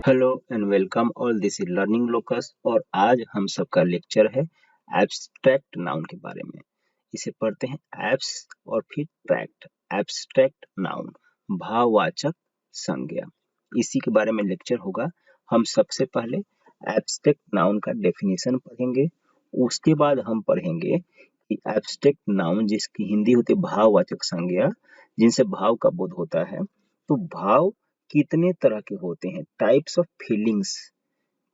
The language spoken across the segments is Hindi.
Hello and welcome all, this is learning locus. और आज हम सबका लेक्चर है एब्स्ट्रैक्ट नाउन के बारे में। इसे पढ़ते हैं एब्स और फिर ट्रैक्ट। एब्स्ट्रैक्ट नाउन, भाववाचक संज्ञा, इसी के बारे में लेक्चर होगा। हम सबसे पहले एब्स्ट्रैक्ट नाउन का डेफिनेशन पढ़ेंगे, उसके बाद हम पढ़ेंगे कि एब्स्ट्रैक्ट नाउन जिसकी हिंदी होती है भाववाचक संज्ञा, जिनसे भाव का बोध होता है। तो भाव कितने तरह के होते हैं, टाइप्स ऑफ फीलिंग्स,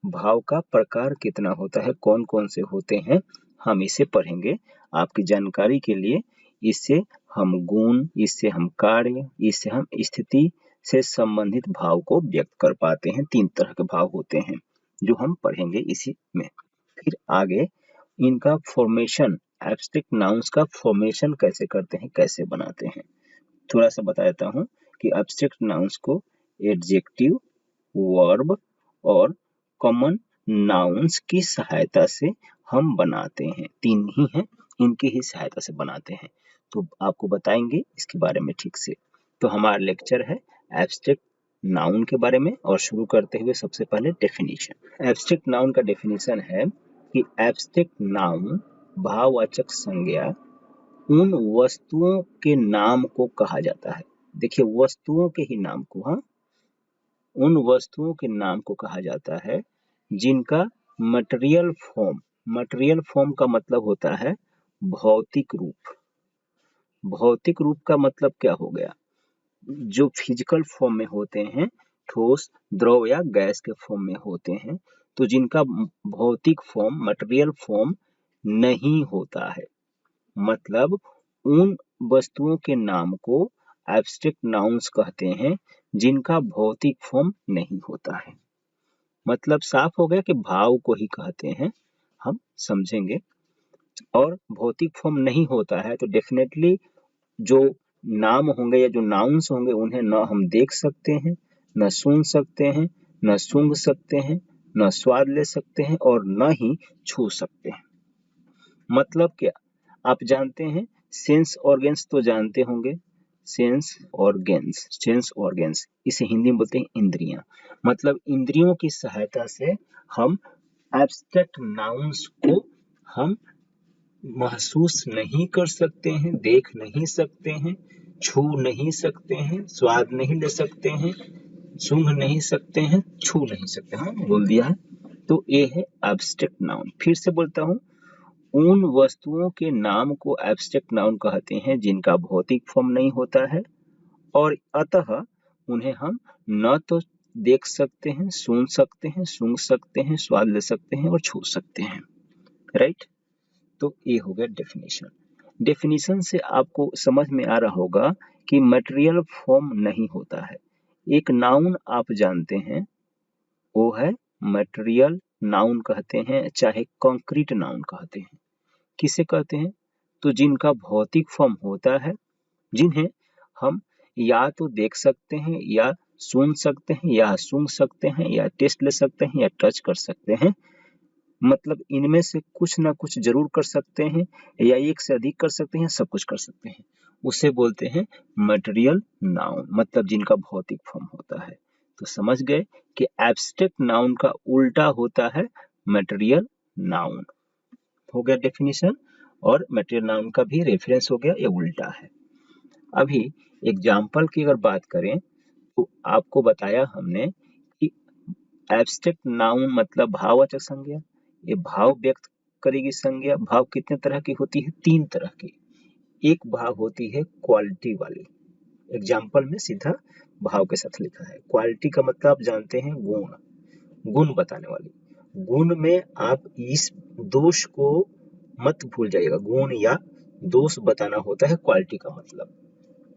भाव का प्रकार कितना होता है, कौन कौन से होते हैं, हम इसे पढ़ेंगे आपकी जानकारी के लिए। इससे हम गुण, इससे हम कार्य, इससे हम स्थिति से संबंधित भाव को व्यक्त कर पाते हैं। 3 तरह के भाव होते हैं जो हम पढ़ेंगे इसी में। फिर आगे इनका फॉर्मेशन, एब्स्ट्रैक्ट नाउन्स का फॉर्मेशन कैसे करते हैं, कैसे बनाते हैं, थोड़ा सा बता देता हूँ कि एब्स्ट्रैक्ट नाउन्स को एडजेक्टिव, वर्ब और कॉमन नाउन्स की सहायता से हम बनाते हैं। 3 ही हैं, इनकी ही सहायता से बनाते हैं। तो आपको बताएंगे इसके बारे में ठीक से। तो हमारा लेक्चर है एब्स्ट्रैक्ट नाउन के बारे में, और शुरू करते हुए सबसे पहले डेफिनेशन। एब्स्ट्रैक्ट नाउन का डेफिनेशन है कि एब्स्ट्रैक्ट नाउन भाववाचक संज्ञा उन वस्तुओं के नाम को कहा जाता है। देखिए, वस्तुओं के ही नाम को, हाँ, उन वस्तुओं के नाम को कहा जाता है जिनका मटेरियल फॉर्म, मटेरियल फॉर्म का मतलब होता है भौतिक रूप। भौतिक रूप का मतलब क्या हो गया, जो फिजिकल फॉर्म में होते हैं, ठोस, द्रव या गैस के फॉर्म में होते हैं। तो जिनका भौतिक फॉर्म, मटेरियल फॉर्म नहीं होता है, मतलब उन वस्तुओं के नाम को एब्स्ट्रैक्ट नाउन्स कहते हैं जिनका भौतिक फॉर्म नहीं होता है। मतलब साफ हो गया कि भाव को ही कहते हैं, हम समझेंगे। और भौतिक फॉर्म नहीं होता है तो डेफिनेटली जो नाम होंगे या जो नाउन्स होंगे उन्हें न हम देख सकते हैं, न सुन सकते हैं, न सूंघ सकते हैं, न स्वाद ले सकते हैं और न ही छू सकते हैं। मतलब क्या, आप जानते हैं सेंस ऑर्गन्स तो जानते होंगे, सेंस ऑर्गन्स, सेंस ऑर्गन्स, इसे हिंदी में बोलते हैं इंद्रियां। मतलब इंद्रियों की सहायता से हम एब्स्ट्रैक्ट नाउन्स को हम महसूस नहीं कर सकते हैं, देख नहीं सकते हैं, छू नहीं सकते हैं, स्वाद नहीं ले सकते हैं, सूंघ नहीं सकते हैं, छू नहीं सकते। हाँ, बोल दिया है। तो ये है एब्स्ट्रैक्ट नाउन। फिर से बोलता हूँ, उन वस्तुओं के नाम को एब्स्ट्रैक्ट नाउन कहते हैं जिनका भौतिक फॉर्म नहीं होता है, और अतः उन्हें हम न तो देख सकते हैं, सुन सकते हैं, सूंघ सकते हैं, स्वाद ले सकते हैं और छू सकते हैं। राइट? तो ये हो गया डेफिनेशन। डेफिनेशन से आपको समझ में आ रहा होगा कि मटेरियल फॉर्म नहीं होता है। एक नाउन आप जानते हैं, वो है मटेरियल नाउन कहते हैं, चाहे कॉन्क्रीट नाउन कहते हैं। किसे कहते हैं? तो जिनका भौतिक फॉर्म होता है, जिन्हें हम या तो देख सकते हैं, या सुन सकते हैं, या सूंघ सकते हैं, या टेस्ट ले सकते हैं, या टच कर सकते हैं। मतलब इनमें से कुछ ना कुछ जरूर कर सकते हैं, या एक से अधिक कर सकते हैं, सब कुछ कर सकते हैं। उसे बोलते हैं मटेरियल नाउन, मतलब जिनका भौतिक फॉर्म होता है। तो समझ गए कि एब्स्ट्रैक्ट नाउन का उल्टा होता है मटेरियल नाउन। हो गया डेफिनेशन, और मटेरियल नाउन का भी रेफरेंस हो गया, ये उल्टा है। अभी एग्जाम्पल की अगर बात करें तो आपको बताया हमने कि एब्स्ट्रैक्ट नाउन मतलब भाववाचक संज्ञा, ये भाव व्यक्त करेगी संज्ञा। भाव कितने तरह की होती है? 3 तरह की। एक भाव होती है क्वालिटी वाली, एग्जाम्पल में सीधा भाव के साथ लिखा है। क्वालिटी का मतलब आप जानते हैं गुण, गुण बताने वाली। गुण में आप इस दोष को मत भूल जाइएगा, गुण या दोष बताना होता है क्वालिटी का मतलब।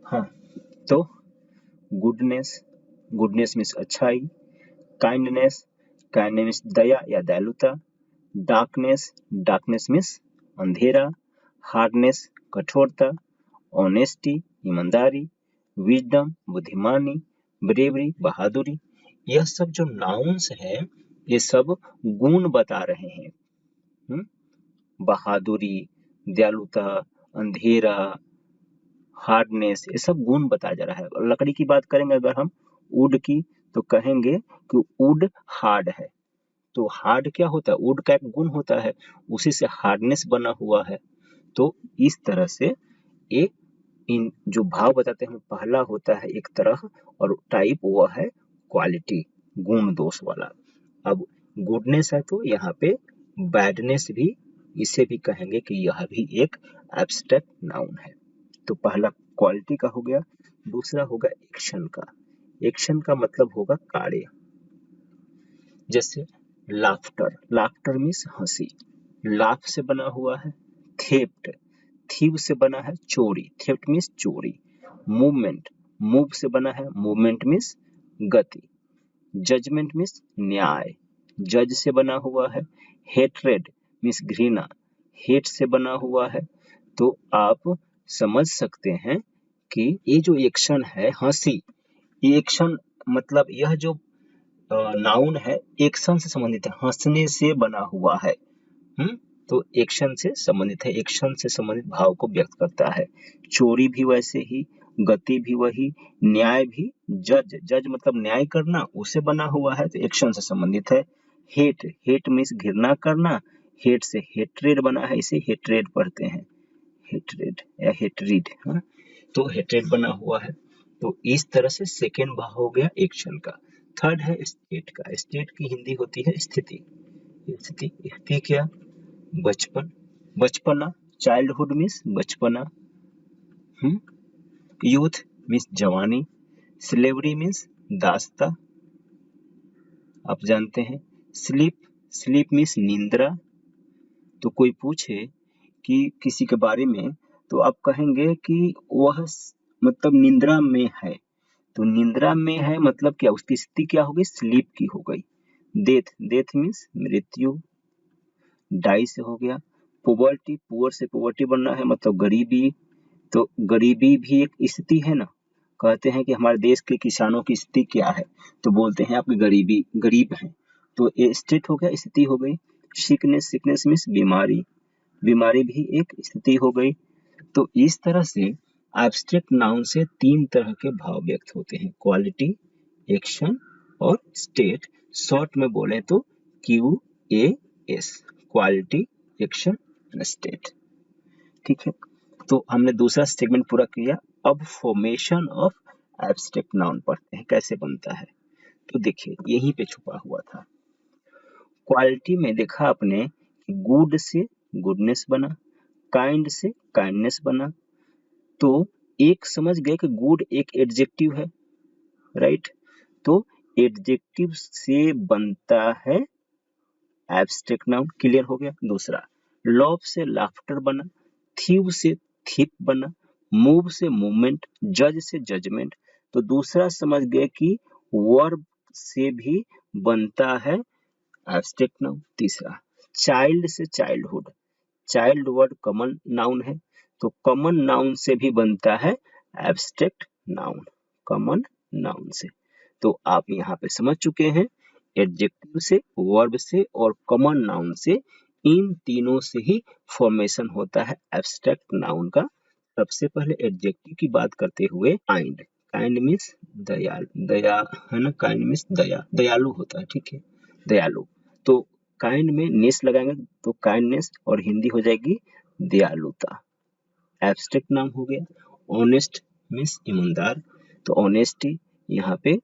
हाँ, तो गुडनेस, गुडनेस मीन्स अच्छाई। काइंडनेस, काइंडनेस मीन्स दया या दयालुता। डार्कनेस, डार्कनेस मीन्स अंधेरा। हार्डनेस, कठोरता। ऑनेस्टी, ईमानदारी। विजडम, बुद्धिमानी। ब्रेवरी, बहादुरी। यह सब जो नाउन्स है, ये सब गुण बता रहे हैं। बहादुरी, दयालुता, अंधेरा, हार्डनेस, ये सब गुण बताया जा रहा है। और लकड़ी की बात करेंगे अगर हम, वुड की, तो कहेंगे कि वुड हार्ड है। तो हार्ड क्या होता है, वुड का एक गुण होता है, उसी से हार्डनेस बना हुआ है। तो इस तरह से एक इन जो भाव बताते हैं, पहला होता है एक तरह और टाइप वो है क्वालिटी, गुण दोष वाला। अब गुडनेस है तो यहाँ पे बैडनेस भी, इसे भी कहेंगे कि यह भी एक एब्स्ट्रैक्ट नाउन है। तो पहला क्वालिटी का हो गया, दूसरा होगा एक्शन का। एक्शन का मतलब होगा कार्य, जैसे लाफ्टर, लाफ्टर मीन्स हंसी, लाफ से बना हुआ है। थेफ्ट, थीव से बना है चोरी, थेफ्ट मीन्स चोरी। मूवमेंट, मूव से बना है, मूवमेंट मीन्स गति। जजमेंट मीन्स न्याय, जज से बना हुआ है। हेट्रेड मीन्स घृणा, हेट से बना हुआ है। तो आप समझ सकते हैं कि ये जो एक्शन है हंसी, ये एक्शन मतलब यह जो नाउन है एक्शन से संबंधित है, हंसने से बना हुआ है। तो एक्शन से संबंधित है, एक्शन से संबंधित भाव को व्यक्त करता है। चोरी भी वैसे ही, गति भी वही, न्याय भी, जज, जज मतलब न्याय करना, उसे बना हुआ है, तो एक्शन से संबंधित है। हेट, हेट मीन्स घृणा करना, हेट से हेट्रेड बना है, इसे हेट्रेड पढ़ते हैं, हेट्रेड या हेट्रीड। तो हेट्रेड बना हुआ है। तो इस तरह से सेकेंड भाव हो गया एक्शन का। थर्ड है स्टेट का। स्टेट की हिंदी होती है स्थिति। स्थिति, स्थिति क्या, बचपन, बचपना, चाइल्डहुड मीन्स बचपना। यूथ मीन्स जवानी, स्लेवरी मीन्स दास्ता, आप जानते हैं। स्लीप, स्लीप मीन्स निंद्रा। तो कोई पूछे कि किसी के बारे में, तो आप कहेंगे कि वह मतलब निंद्रा में है। तो निंद्रा में है मतलब क्या, उसकी स्थिति क्या हो गई, स्लीप की हो गई। डेथ, डेथ मीन्स मृत्यु, डाई से हो गया। पोवर्टी, पुअर से पोवर्टी बनना है मतलब गरीबी। तो गरीबी भी एक स्थिति है ना, कहते हैं कि हमारे देश के किसानों की स्थिति क्या है, तो बोलते हैं आपकी गरीबी, गरीब है। तो ये स्टेट हो गया, स्थिति हो गई। सिकनेस, सिकनेस मीन्स बीमारी, बीमारी भी एक स्थिति हो गई। तो इस तरह से एब्स्ट्रैक्ट नाउन से तीन तरह के भाव व्यक्त होते हैं, क्वालिटी, एक्शन और स्टेट। शॉर्ट में बोले तो QAS, quality, action and state. ठीक है, तो हमने दूसरा सेगमेंट पूरा किया। अब फॉर्मेशन ऑफ एब्स्ट्रैक्ट नाउन पढ़ते हैं, कैसे बनता है। तो देखिए यहीं पे छुपा हुआ था। क्वालिटी में देखा आपने, गुड से गुडनेस बना, काइंड से काइंडनेस बना। तो एक समझ गए कि गुड एक एडजेक्टिव है, राइट। तो एडजेक्टिव से बनता है एब्स्ट्रैक्ट नाउन, क्लियर हो गया। दूसरा, लव से लाफ्टर बना, थीव से थिप बना, मूव से मूवमेंट, जज से जजमेंट। तो दूसरा समझ गए कि वर्ब से भी बनता है एब्स्ट्रैक्ट नाउन। तीसरा, चाइल्ड से childhood, child word common noun है, तो कॉमन नाउन से भी बनता है एब्स्ट्रैक्ट नाउन, कॉमन नाउन से। तो आप यहाँ पे समझ चुके हैं, एडजेक्टिव से, वर्ब से और कॉमन नाउन से, इन तीनों से ही फॉर्मेशन होता है एब्स्ट्रैक्ट नाउन का। सबसे पहले एडजेक्टिव की बात करते हुए, काइंड, काइंड मीन्स दयालु, दया है ना, काइंड मीन्स दया, दयालु होता है, ठीक है, दयालु। तो काइंड में नेस लगाएंगे तो काइंडनेस और हिंदी हो जाएगी दयालुता। एब्स्ट्रैक्ट नाम हो गया। ऑनेस्ट मीन्स ईमानदार, तो ऑनेस्टी यहाँ पे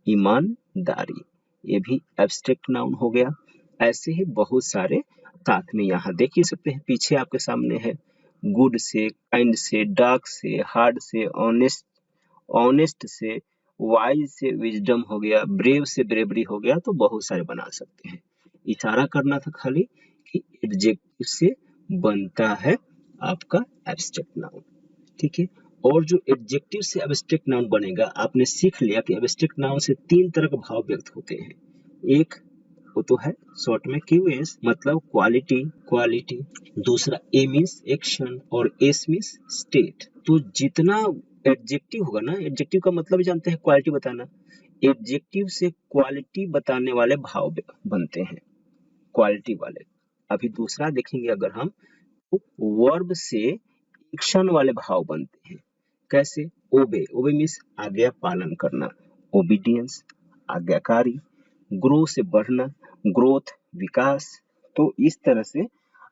ईमानदारी, ये भी एब्स्ट्रैक्ट नाउन हो गया। ऐसे ही बहुत सारे साथ में यहाँ देख ही सकते हैं, पीछे आपके सामने है। गुड से, काइंड से, डार्क से, हार्ड से, ऑनेस्ट, ऑनेस्ट से, वाइज से विजडम हो गया, ब्रेव से ब्रेवरी हो गया। तो बहुत सारे बना सकते हैं। इशारा करना था खाली कि एडजेक्टिव से बनता है आपका एब्स्ट्रैक्ट नाउन, ठीक है। और जो एडजेक्टिव से एब्स्ट्रैक्ट नाउन बनेगा, आपने सीख लिया कि एब्स्ट्रैक्ट नाउन से तीन तरह के भाव व्यक्त होते हैं। एक वो तो है शॉर्ट में QS मतलब क्वालिटी, क्वालिटी। दूसरा A मीन्स एक्शन और S मीन्स स्टेट। तो जितना एडजेक्टिव होगा ना, एडजेक्टिव का मतलब जानते हैं क्वालिटी बताना, एडजेक्टिव से क्वालिटी बताने वाले भाव बनते हैं, क्वालिटी वाले। अभी दूसरा देखेंगे अगर हम, तो वर्ब से एक्शन वाले भाव बनते हैं। कैसे, ओबे, ओबे मीन्स आज्ञा पालन करना, ओबीडियंस। आज्ञाकारी, ग्रो से बढ़ना, ग्रोथ विकास। तो इस तरह से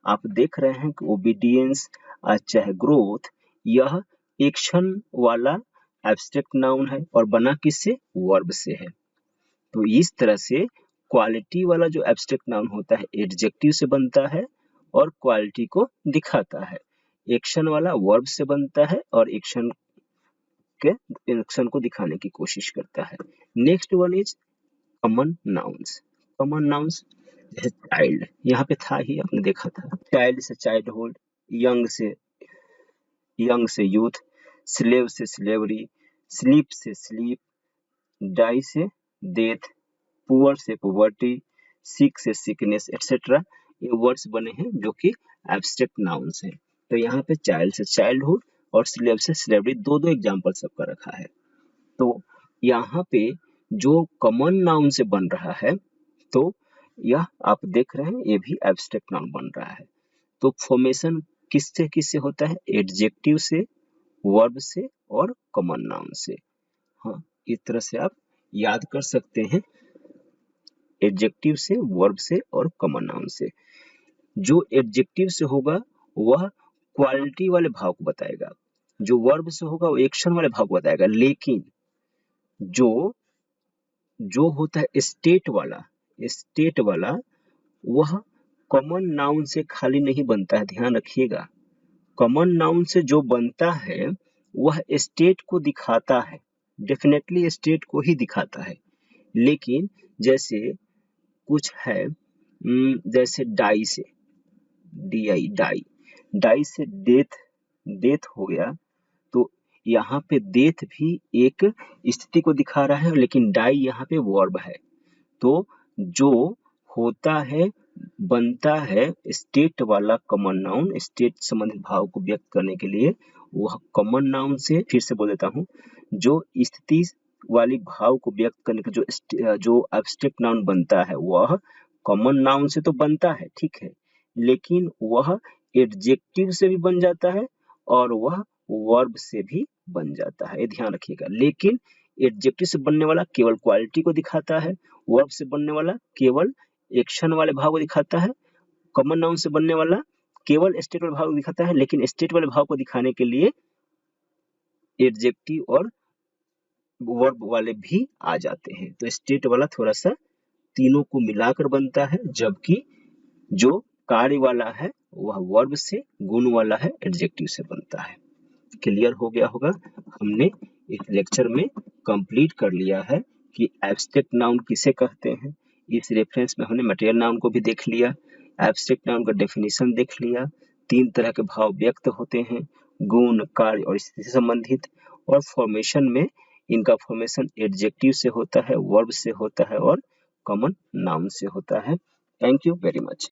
आप देख रहे हैं कि ओबीडियंस चाहे ग्रोथ, यह एक्शन वाला एब्स्ट्रैक्ट नाउन है और बना किससे? वर्ब से है। तो इस तरह से क्वालिटी वाला जो एब्स्ट्रैक्ट नाउन होता है एडजेक्टिव से बनता है और क्वालिटी को दिखाता है। एक्शन वाला वर्ब से बनता है और एक्शन को दिखाने की कोशिश करता है। Next one is common nouns. Common nouns जैसे चाइल्ड, यहाँ पे था ही, आपने देखा था। चाइल्ड से चाइल्डहुड, यंग से यूथ, स्लेव से स्लेवरी, स्लीप से स्लीप, डाई से डेथ, पुअर से पुअर्टी, सिक से सिकनेस एटसेट्रा। ये वर्ड्स बने हैं जो कि एब्स्ट्रैक्ट नाउन्स हैं। तो यहाँ पे चाइल्ड से चाइल्डहुड और स्लेव से स्लेवरी दो एग्जाम्पल सबका रखा है। तो यहाँ पे जो कॉमन नाउन से बन रहा है, तो यह आप देख रहे हैं, ये भी एब्स्ट्रैक्ट नाउन बन रहा है। तो फॉर्मेशन किससे किससे होता है? एडजेक्टिव से, वर्ब से और कॉमन नाउन से। हाँ, इस तरह से आप याद कर सकते हैं, एडजेक्टिव से, वर्ब से और कॉमन नाउन से। जो एडजेक्टिव से होगा वह क्वालिटी वाले भाव को बताएगा, जो वर्ब से होगा वो एक्शन वाले भाव को बताएगा। लेकिन जो होता है स्टेट वाला वह कॉमन नाउन से खाली नहीं बनता है, ध्यान रखिएगा। कॉमन नाउन से जो बनता है वह स्टेट को दिखाता है, डेफिनेटली स्टेट को ही दिखाता है। लेकिन जैसे कुछ है, जैसे डाई से, डाई से डेथ हो गया, तो यहाँ पे डेथ भी एक स्थिति को दिखा रहा है, लेकिन डाई यहाँ पे वर्ब है। तो जो होता है, बनता है स्टेट वाला कॉमन नाउन, स्टेट संबंधित भाव को व्यक्त करने के लिए, वह कॉमन नाउन से, फिर से बोल देता हूँ, जो स्थिति वाली भाव को व्यक्त करने का जो एब्स्ट्रैक्ट नाउन बनता है वह कॉमन नाउन से तो बनता है, ठीक है, लेकिन वह एडजेक्टिव से भी बन जाता है और वह वर्ब से भी बन जाता है, ये ध्यान रखिएगा। लेकिन एडजेक्टिव से बनने वाला केवल क्वालिटी को दिखाता है, वर्ब से बनने वाला केवल एक्शन वाले भाव को दिखाता है, कॉमन नाउन से बनने वाला केवल स्टेट वाले भाव को दिखाता है, लेकिन स्टेट वाले भाव को दिखाने के लिए एडजेक्टिव और वर्ब वाले भी आ जाते हैं। तो स्टेट वाला थोड़ा सा तीनों को मिलाकर बनता है, जबकि जो कार्य वाला है वह वर्ब से, गुण वाला है एडजेक्टिव से बनता है। क्लियर हो गया होगा। हमने इस लेक्चर में कंप्लीट कर लिया है कि एब्स्ट्रैक्ट नाउन किसे कहते हैं। इस रेफरेंस में हमने मटेरियल नाउन को भी देख लिया, एब्स्ट्रैक्ट नाउन का डेफिनेशन देख लिया, 3 तरह के भाव व्यक्त होते हैं, गुण, कार्य और स्थिति से संबंधित, और फॉर्मेशन में इनका फॉर्मेशन एडजेक्टिव से होता है, वर्ब से होता है और कॉमन नाउन से होता है। Thank you very much.